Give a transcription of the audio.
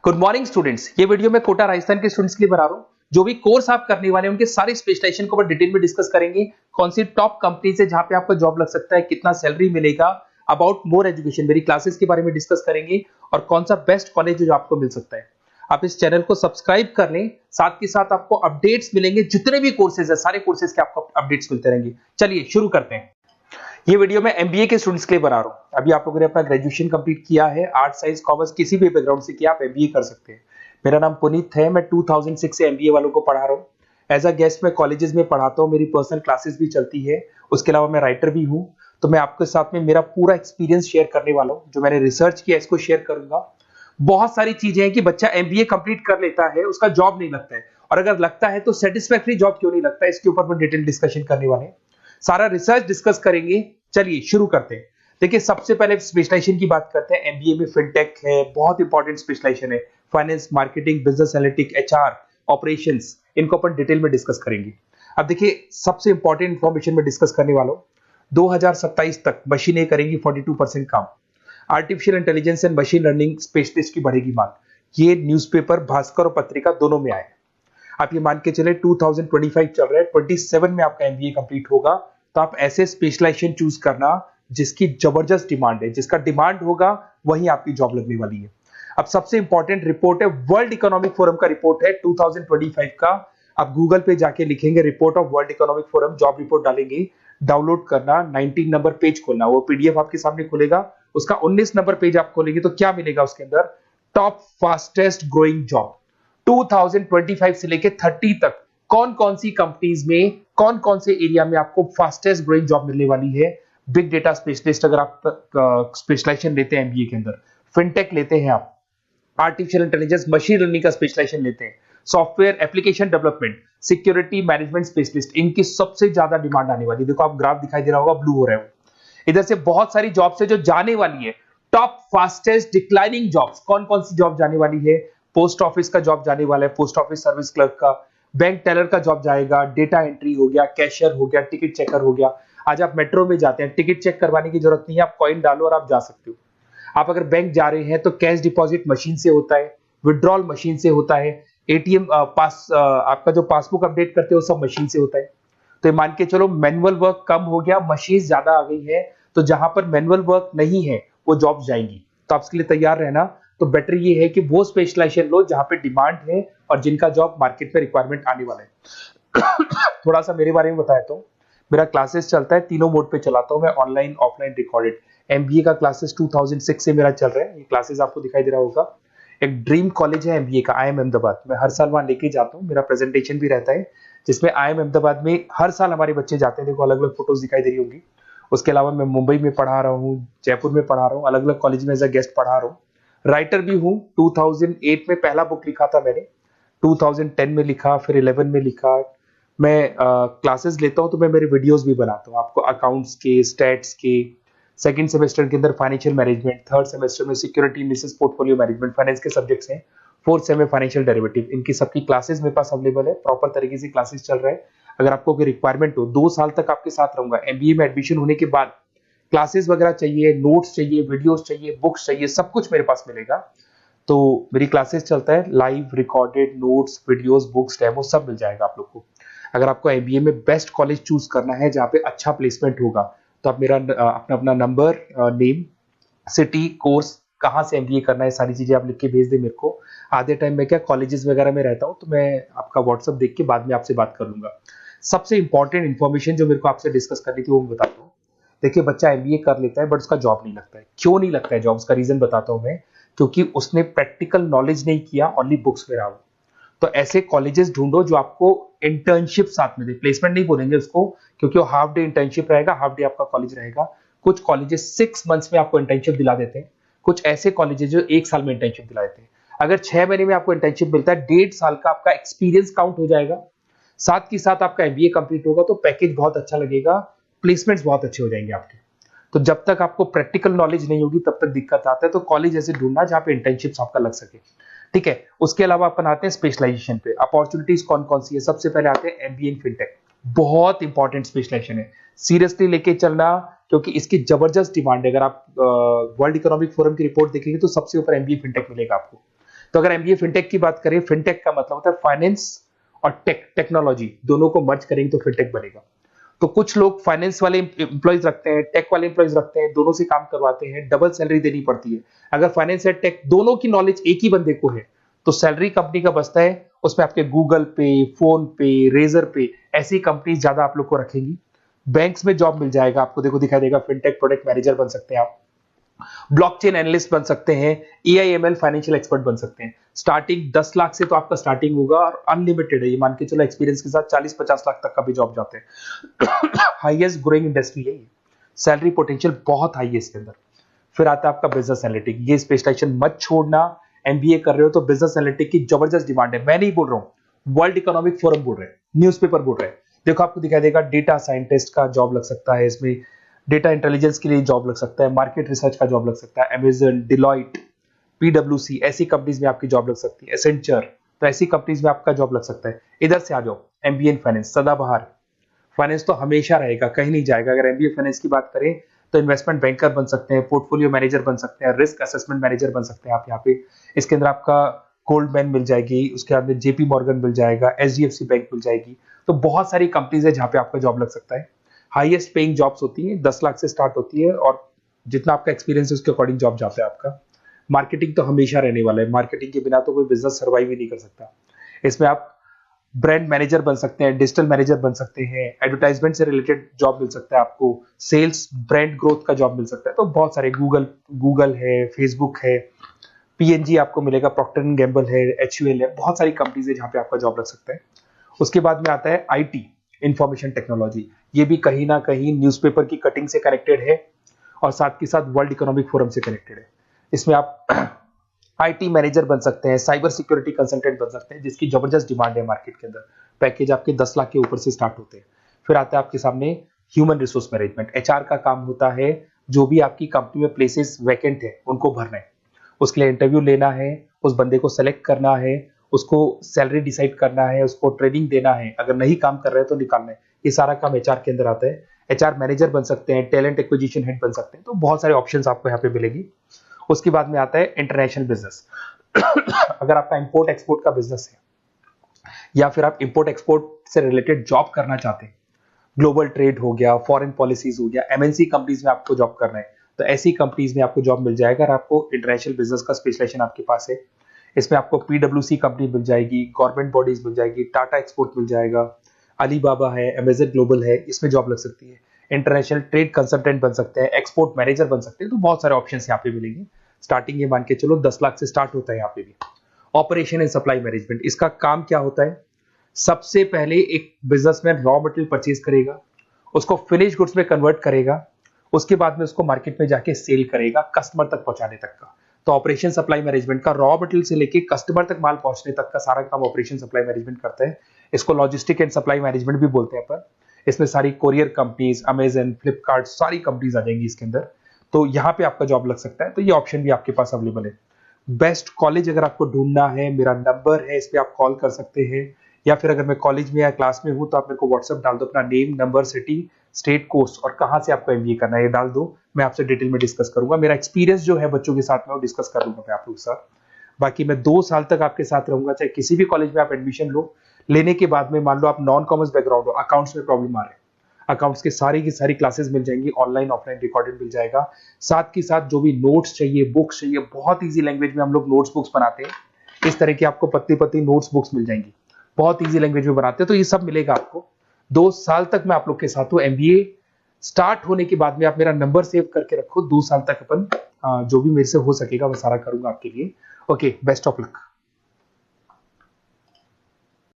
Good morning students. ये video मैं कोटा राजस्थान के स्टूडेंट्स के लिए बना रहा हूँ। जो भी कोर्स आप करने वाले हैं उनके सारे स्पेशलाइजेशन को डिटेल में डिस्कस करेंगे। कौन सी टॉप कंपनी से जहां पे आपको जॉब लग सकता है, कितना सैलरी मिलेगा, अबाउट मोर एजुकेशन, मेरी क्लासेस के बारे में डिस्कस करेंगे और कौन सा बेस्ट कॉलेज जो आपको मिल सकता है। आप इस चैनल को सब्सक्राइब कर लें, साथ के साथ आपको अपडेट्स मिलेंगे। जितने भी कोर्सेज है सारे कोर्सेज के आपको अपडेट्स मिलते रहेंगे। चलिए शुरू करते हैं। ये वीडियो मैं एमबीए के स्टूडेंट्स के लिए बना रहा हूं। अभी आप लोगों ने अपना ग्रेजुएशन कंप्लीट किया है, आर्ट साइंस कॉमर्स किसी भी बैकग्राउंड से किया, आप एमबीए कर सकते हैं। मेरा नाम पुनीत है, मैं 2006 से एमबीए वालों को पढ़ा रहा हूँ। एज अ गेस्ट मैं कॉलेजेस में पढ़ाता हूँ, मेरी पर्सनल क्लासेस भी चलती है। उसके अलावा मैं राइटर भी हूँ। तो मैं आपके साथ में मेरा पूरा एक्सपीरियंस शेयर करने वाला हूँ। जो मैंने रिसर्च किया इसको शेयर करूंगा। बहुत सारी चीजें हैं कि बच्चा एमबीए कंप्लीट कर लेता है, उसका जॉब नहीं लगता है, और अगर लगता है तो सेटिस्फैक्टरी जॉब क्यों नहीं लगता है, इसके ऊपर मैं डिटेल डिस्कशन करने वाले हैं। सारा रिसर्च डिस्कस करेंगे। चलिए शुरू करते हैं। देखिए, सबसे पहले स्पेशलाइजेशन की बात करते हैं। एमबीए में फिनटेक है, बहुत इंपॉर्टेंट स्पेशलाइजेशन है। Finance, marketing, business analytic, HR, operations, इनको अपन डिटेल में डिस्कस करेंगे। अब देखिए, सबसे इंपॉर्टेंट इंफॉर्मेशन में डिस्कस करने वाला हूं। 2027 तक मशीनें करेंगी 42% काम। Artificial intelligence and machine learning specialist की बढ़ेगी मांग। ये न्यूज़पेपर भास्कर और पत्रिका दोनों में आए। आप ये मान के चले 2025 चल रहा है, 27 में आपका एमबीए कंप्लीट होगा। तो आप ऐसे स्पेशलाइजेशन चूज करना जिसकी जबरदस्त डिमांड है, जिसका डिमांड होगा वही आपकी जॉब लगने वाली है। अब सबसे इंपॉर्टेंट रिपोर्ट है, वर्ल्ड इकोनॉमिक फोरम का रिपोर्ट है 2025 का। आप गूगल पे जाके लिखेंगे report of world economic forum, job report डालेंगे, डाउनलोड करना, 19 नंबर पेज खोलना, वो पीडीएफ आपके सामने खुलेगा। उसका 19 नंबर पेज आप खोलेंगे तो क्या मिलेगा उसके अंदर? टॉप फास्टेस्ट ग्रोइंग जॉब 2025 से लेके 30 तक कौन कौन सी कंपनीज में, कौन कौन से एरिया में आपको फास्टेस्ट ग्रोइंग जॉब मिलने वाली है। बिग डेटा स्पेशलिस्ट अगर आप स्पेशलाइजेशन लेते हैं एमबीए के अंदर, फिनटेक लेते हैं आप, आर्टिफिशियल इंटेलिजेंस मशीन लर्निंग का स्पेशलाइजेशन लेते हैं, software application development, security management specialist, इनकी सबसे ज्यादा डिमांड आने वाली है। देखो, आप ग्राफ दिखाई दे रहा होगा, ब्लू हो रहा है। इधर से बहुत सारी जॉब्स है जो जाने वाली है। टॉप फास्टेस्ट डिक्लाइनिंग जॉब्स, कौन कौन सी जॉब जाने वाली है? पोस्ट ऑफिस का जॉब जाने वाला है, पोस्ट ऑफिस सर्विस क्लर्क का, बैंक टेलर का जॉब जाएगा, डेटा एंट्री हो गया, कैशियर हो गया, टिकट चेकर हो गया। आज आप मेट्रो में जाते हैं, टिकट चेक करवाने की जरूरत नहीं है, आप कॉइन डालो और आप जा सकते हो। आप अगर बैंक जा रहे हैं तो कैश डिपॉजिट मशीन से होता है, विड्रॉल मशीन से होता है, एटीएम आपका जो पासबुक अपडेट करते हो सब मशीन से होता है। तो ये मान के चलो मैनुअल वर्क कम हो गया, मशीन ज्यादा आ गई है। तो जहां पर मैनुअल वर्क नहीं है वो जॉब जाएंगी। तो आप इसके लिए तैयार रहना। तो बेटर ये है कि वो स्पेशलाइजेशन लो जहां पे डिमांड है और जिनका जॉब मार्केट में रिक्वायरमेंट आने वाला है। थोड़ा सा मेरे बारे में बताया तो मेरा क्लासेस चलता है, तीनों मोड पे चलाता हूं मैं, ऑनलाइन, ऑफलाइन, रिकॉर्डेड। एमबीए का क्लासेस 2006 से मेरा चल रहा है। ये क्लासेस आपको दिखाई दे रहा होगा। एक ड्रीम कॉलेज है एमबीए का, IIM अहमदाबाद। मैं हर साल वहां लेके जाता हूँ, मेरा प्रेजेंटेशन भी रहता है जिसमें IIM अहमदाबाद में हर साल हमारे बच्चे जाते हैं। देखो, अलग अलग फोटोज दिखाई दे रही होंगी। उसके अलावा मैं मुंबई में पढ़ा रहा हूँ, जयपुर में पढ़ा रहा हूँ, अलग अलग कॉलेज में एज अ गेस्ट पढ़ा रहा हूँ। राइटर भी हूँ। 2008 में पहला बुक लिखा था मैंने, 2010 में लिखा, फिर 11 में लिखा। मैं क्लासेस लेता हूँ तो मैं मेरे वीडियोस भी बनाता हूँ आपको, अकाउंट्स के, स्टैट्स के। सेकंड सेमेस्टर के अंदर फाइनेंशियल मैनेजमेंट, थर्ड सेमेस्टर में security analysis, portfolio management, finance के सब्जेक्ट्स हैं। फोर्थ सेम में फाइनेंशियल डेरिवेटिव। इनकी सबकी क्लासेस मेरे पास अवेलेबल है, प्रॉपर तरीके से क्लासेस चल रहा है। अगर आपको कोई रिक्वायरमेंट हो, 2 साल तक आपके साथ रहूंगा। एमबीए में एडमिशन होने के बाद क्लासेस वगैरह चाहिए, नोट्स चाहिए, वीडियोस चाहिए, बुक्स चाहिए, सब कुछ मेरे पास मिलेगा। तो मेरी क्लासेस चलता है, live, recorded, notes, videos, books, demo सब मिल जाएगा आप लोग को। अगर आपको एमबीए में बेस्ट कॉलेज चूज करना है जहाँ पे अच्छा प्लेसमेंट होगा, तो आप मेरा अपना नंबर, नेम, सिटी, कोर्स, कहाँ से एमबीए करना है, सारी चीजें आप लिख के भेज दे मेरे को। आधे टाइम में क्या कॉलेजेस वगैरह में रहता हूँ, तो मैं आपका व्हाट्सअप देख के बाद में आपसे बात कर लूंगा। सबसे इंपॉर्टेंट इन्फॉर्मेशन जो मेरे को आपसे डिस्कस करनी थी वो मैं बताता हूँ। देखिए, बच्चा एमबीए कर लेता है बट उसका जॉब नहीं लगता है। क्यों नहीं लगता है जॉब? उसका रीजन बताता हूँ मैं। क्योंकि उसने प्रैक्टिकल नॉलेज नहीं किया, ओनली बुक्स में रहा हो। तो ऐसे कॉलेजेस ढूंढो जो आपको इंटर्नशिप साथ में दे। प्लेसमेंट नहीं बोलेंगे उसको, क्योंकि वो हाफ डे इंटर्नशिप रहेगा, हाफ डे आपका कॉलेज रहेगा। कुछ कॉलेजेस 6 मंथ्स में आपको इंटर्नशिप दिला देते हैं, कुछ ऐसे कॉलेजेस जो 1 साल में इंटर्नशिप दिला देते हैं। अगर 6 महीने में आपको इंटर्नशिप मिलता है, 1.5 साल का आपका एक्सपीरियंस काउंट हो जाएगा। साथ के साथ आपका एमबीए कंप्लीट होगा तो पैकेज बहुत अच्छा लगेगा, प्लेसमेंट्स बहुत अच्छे हो जाएंगे आपके। तो जब तक आपको प्रैक्टिकल नॉलेज नहीं होगी तब तक दिक्कत आता है। तो कॉलेज ऐसे ढूंढना जहां पे इंटर्नशिप्स आपका लग सके, ठीक है। उसके अलावा अपन आते हैं स्पेशलाइजेशन पे। अपॉर्चुनिटीज कौन कौन सी है? सबसे पहले आते हैं एमबीए इन फिनटेक। बहुत इंपॉर्टेंट स्पेशलाइजेशन है, सीरियसली लेके चलना, क्योंकि इसकी जबरदस्त डिमांड है। अगर आप वर्ल्ड इकोनॉमिक फोरम की रिपोर्ट देखेंगे तो सबसे ऊपर एमबीए फिनटेक मिलेगा आपको। तो अगर एमबीए फिनटेक की बात करें, फिनटेक का मतलब होता है फाइनेंस और टेक्नोलॉजी, दोनों को मर्ज करेंगे तो फिनटेक बनेगा। तो कुछ लोग फाइनेंस वाले एम्प्लॉयज रखते हैं, टेक वाले एम्प्लॉयज रखते हैं, दोनों से काम करवाते हैं, डबल सैलरी देनी पड़ती है। अगर फाइनेंस या टेक दोनों की नॉलेज एक ही बंदे को है तो सैलरी कंपनी का बचता है, उसमें आपके गूगल पे, फोन पे, रेजर पे, ऐसी कंपनी ज्यादा आप लोग को रखेंगी। बैंक्स में जॉब मिल जाएगा आपको, देखो दिखाई देगा, फिनटेक प्रोडक्ट मैनेजर बन सकते हैं आप, ब्लॉकचेन एनालिस्ट बन सकते हैं, एआईएमएल फाइनेंशियल एक्सपर्ट बन सकते हैं। स्टार्टिंग 10 लाख से तो आपका स्टार्टिंग होगा और अनलिमिटेड है, ये मान के चलो एक्सपीरियंस के साथ 40-50 लाख तक का भी जॉब जाते हैं। हाईएस्ट ग्रोइंग इंडस्ट्री है ये, सैलरी पोटेंशियल बहुत हाई है इसके अंदर। फिर आता है आपका बिजनेस एनालिटिक, ये स्पेशलाइजेशन मत छोड़ना। एमबीए कर रहे हो तो बिजनेस एनालिटिक की जबरदस्त डिमांड है। मैं नहीं बोल रहा हूं, वर्ल्ड इकोनॉमिक फोरम बोल रहे हैं, न्यूज़पेपर बोल रहे हैं। देखो आपको दिखाई देगा, डेटा साइंटिस्ट का जॉब लग सकता है इसमें, डेटा इंटेलिजेंस के लिए जॉब लग सकता है, मार्केट रिसर्च का जॉब लग सकता है, अमेजन, डिलॉइट, पीडब्ल्यूसी, ऐसी कंपनीज में आपकी जॉब लग सकती है, एसेंचर, तो ऐसी कंपनीज में आपका जॉब लग सकता है। इधर से आ जाओ, एमबीए इन फाइनेंस सदाबहार, फाइनेंस तो हमेशा रहेगा, कहीं नहीं जाएगा। अगर एमबीए फाइनेंस की बात करें तो इन्वेस्टमेंट बैंकर बन सकते हैं, पोर्टफोलियो मैनेजर बन सकते हैं, रिस्क असेसमेंट मैनेजर बन सकते हैं आप यहाँ पे। इसके अंदर आपका गोल्डमैन मिल जाएगी, उसके बाद में जेपी मॉर्गन मिल जाएगा, एचडीएफसी बैंक मिल जाएगी। तो बहुत सारी कंपनीज है जहाँ पे आपका जॉब लग सकता है। हाईएस्ट पेइंग जॉब्स होती है, 10 लाख से स्टार्ट होती है, और जितना आपका एक्सपीरियंस है उसके अकॉर्डिंग जॉब जाता है आपका। मार्केटिंग तो हमेशा रहने वाला है, मार्केटिंग के बिना तो कोई बिजनेस सर्वाइव ही नहीं कर सकता। इसमें आप ब्रांड मैनेजर बन सकते हैं, डिजिटल मैनेजर बन सकते हैं, एडवर्टाइजमेंट से रिलेटेड जॉब मिल सकता है आपको, सेल्स ब्रांड ग्रोथ का जॉब मिल सकता है। तो बहुत सारे, गूगल है, फेसबुक है, पीएनजी आपको मिलेगा, प्रॉक्टर एंड गैम्बल है, एचयूएल है, बहुत सारी कंपनीज है जहां पे आपका जॉब लग सकता है। उसके बाद में आता है आईटी, इंफॉर्मेशन टेक्नोलॉजी। ये भी कहीं ना कहीं न्यूज़पेपर की कटिंग से कनेक्टेड है और साथ के साथ वर्ल्ड इकोनॉमिक फोरम से कनेक्टेड है। इसमें आप आईटी मैनेजर बन सकते हैं, साइबर सिक्योरिटी कंसल्टेंट बन सकते हैं, जिसकी जबरदस्त डिमांड है मार्केट के अंदर। पैकेज आपके 10 लाख के ऊपर से स्टार्ट होते हैं। फिर आता है आपके सामने ह्यूमन रिसोर्स मैनेजमेंट। एचआर का काम होता है जो भी आपकी कंपनी में प्लेसेस वैकेंट है उनको भरना है, उसके लिए इंटरव्यू लेना है, उस बंदे को सेलेक्ट करना है, उसको सैलरी डिसाइड करना है, उसको ट्रेनिंग देना है, अगर नहीं काम कर रहे हैं तो निकालना है। ये सारा काम एचआर के अंदर आता है। एचआर मैनेजर बन सकते हैं, टैलेंट एक्विजिशन हेड बन सकते हैं। तो बहुत सारे ऑप्शंस आपको यहाँ पे मिलेगी। उसके बाद में आता है इंटरनेशनल बिजनेस। अगर आपका इंपोर्ट एक्सपोर्ट का बिजनेस है या फिर आप इंपोर्ट एक्सपोर्ट से रिलेटेड जॉब करना चाहते हैं, ग्लोबल ट्रेड हो गया, फॉरेन पॉलिसीज हो गया, एमएनसी कंपनीज में आपको जॉब करना है, तो ऐसी कंपनीज में आपको जॉब मिल जाएगा। अगर आपको इंटरनेशनल बिजनेस का स्पेशलाइजेशन आपके पास है, इसमें आपको पीडब्ल्यूसी कंपनी मिल जाएगी, गवर्नमेंट बॉडीज मिल जाएगी, टाटा एक्सपोर्ट मिल जाएगा, अलीबाबा है, अमेजन ग्लोबल है, इसमें जॉब लग सकती है। इंटरनेशनल ट्रेड कंसल्टेंट बन सकते हैं, एक्सपोर्ट मैनेजर बन सकते हैं। तो बहुत सारे ऑप्शन यहाँ पे मिलेंगे। स्टार्टिंग ये मान के चलो 10 लाख से स्टार्ट होता है यहाँ पे भी। ऑपरेशन एंड सप्लाई मैनेजमेंट, इसका काम क्या होता है? सबसे पहले एक बिजनेसमैन रॉ मटेरियल परचेज करेगा, उसको फिनिश गुड्स में कन्वर्ट करेगा, उसके बाद में उसको मार्केट में जाके सेल करेगा कस्टमर तक पहुंचाने तक का। तो ऑपरेशन सप्लाई मैनेजमेंट का रॉ मटेरियल से लेके कस्टमर तक माल पहुंचने तक का सारा काम ऑपरेशन सप्लाई मैनेजमेंट करता है। इसको लॉजिस्टिक एंड सप्लाई मैनेजमेंट भी बोलते हैं अपन। इसमें सारी कोरियर कंपनीज, अमेजन, फ्लिपकार्ट, सारी कंपनीज आ जाएंगी इसके अंदर। तो यहाँ पे आपका जॉब लग सकता है। तो ये ऑप्शन भी आपके पास अवेलेबल है। बेस्ट कॉलेज अगर आपको ढूंढना है, मेरा नंबर है, इस पे आप कॉल कर सकते हैं, या फिर अगर मैं कॉलेज में या क्लास में हूं तो आप मेरे को व्हाट्सएप डाल दो, अपना name, number, city, state, course और कहां से आपको एमबीए करना है ये डाल दो। मैं आपसे डिटेल में डिस्कस करूंगा। मेरा एक्सपीरियंस जो है बच्चों के साथ में वो डिस्कस कर लूंगा मैं आप लोगों के साथ। बाकी मैं 2 साल तक आपके साथ रहूंगा, चाहे किसी भी कॉलेज में आप एडमिशन लो। लेने के बाद में मान लो आप नॉन कॉमर्स बैकग्राउंड हो, अकाउंट्स में प्रॉब्लम आ रहा है, अकाउंट्स की सारी क्लासेस मिल जाएंगी, ऑनलाइन ऑफलाइन रिकॉर्डेड मिल जाएगा। साथ के साथ जो भी नोट्स चाहिए, बुक्स चाहिए, बहुत ईजी लैंग्वेज में हम लोग नोट्स बुक्स बनाते हैं। इस तरह की आपको पतली पतली नोट्स बुक्स मिल जाएंगी, बहुत ईजी लैंग्वेज में बनाते हैं। तो ये सब मिलेगा आपको। 2 साल तक मैं आप लोग के साथ हूँ। एमबीए स्टार्ट होने के बाद में आप मेरा नंबर सेव करके रखो। 2 साल तक अपन जो भी मेरे से हो सकेगा वो सारा करूंगा आपके लिए। Okay, best of luck.